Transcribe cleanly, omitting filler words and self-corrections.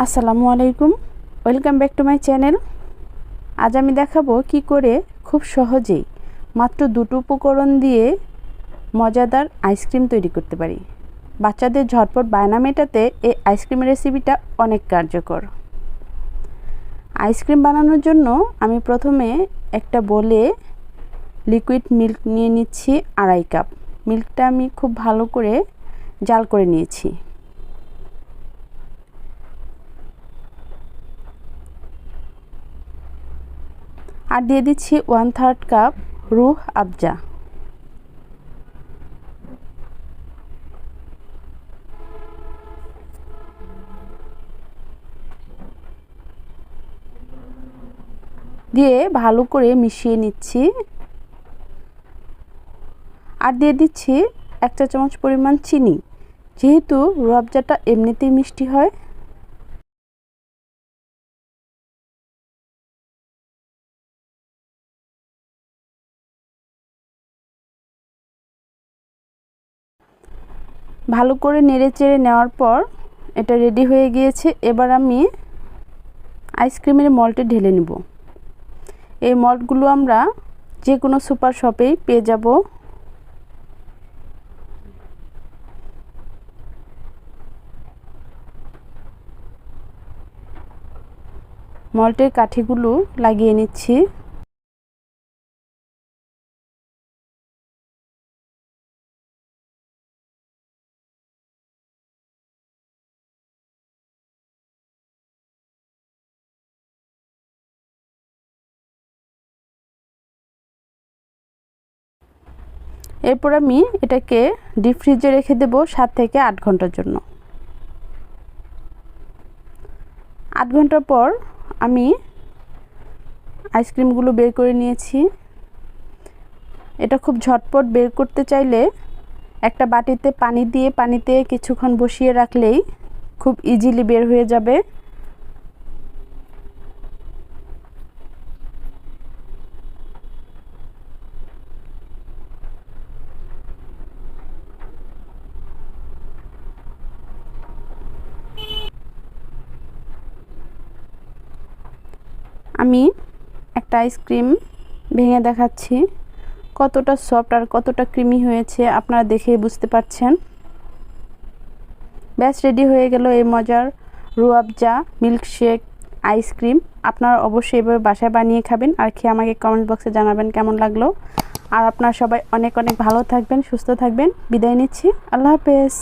আসসালামু আলাইকুম, welcome back to my channel. আজ আমি দেখাবো কি করে খুব সহজেই মাত্র দুটো উপকরণ দিয়ে মজাদার আইসক্রিম তৈরি করতে পারি। বাচ্চাদের ঝটপট বায়না মেটাতে এই আইসক্রিমের রেসিপিটা অনেক কার্যকর। আইসক্রিম বানানোর জন্য আমি প্রথমে একটা বোলে লিকুইড মিল্ক নিয়ে নিচ্ছি 2.5 কাপ। মিল্কটা আমি খুব ভালো করে জাল করে নিয়েছি। আর দিয়ে দিচ্ছি 1/3 কাপ রুহ আফজা। দিয়ে ভালো করে মিশিয়ে নিচ্ছি। আর দিয়ে দিচ্ছি 1 চা চামচ পরিমাণ চিনি, যেহেতু রুহ আফজাটা এমনিতেই মিষ্টি হয়। ভালো করে নেড়ে চেড়ে নেওয়ার পর এটা রেডি হয়ে গিয়েছে। এবার আমি আইসক্রিমের মল্টে ঢেলে নিব। এই মল্টগুলো আমরা যে কোনো সুপার শপেই পেয়ে যাব। মল্টের কাঠিগুলো লাগিয়ে নিচ্ছি। এরপর আমি এটাকে ডিপ ফ্রিজে রেখে দেব 7 থেকে 8 ঘন্টার জন্য। 8 ঘন্টা পর আমি আইসক্রিমগুলো বের করে নিয়েছি। এটা খুব ঝটপট বের করতে চাইলে একটা বাটিতে পানি দিয়ে পানিতে কিছুক্ষণ বসিয়ে রাখলেই খুব ইজিলি বের হয়ে যাবে। আমি একটা আইসক্রিম ভেঙে দেখাচ্ছি কতটা সফট আর কতটা ক্রিমি হয়েছে, আপনারা দেখেই বুঝতে পারছেন। ব্যাস রেডি হয়ে গেল এই মজার রুহ আফজা মিল্কশেক আইসক্রিম। আপনারা অবশ্যই এভাবে বাসায় বানিয়ে খাবেন আর খেয়ে আমাকে কমেন্ট বক্সে জানাবেন কেমন লাগলো। আর আপনারা সবাই অনেক অনেক ভালো থাকবেন, সুস্থ থাকবেন। বিদায় নিচ্ছি, আল্লাহ হাফেজ।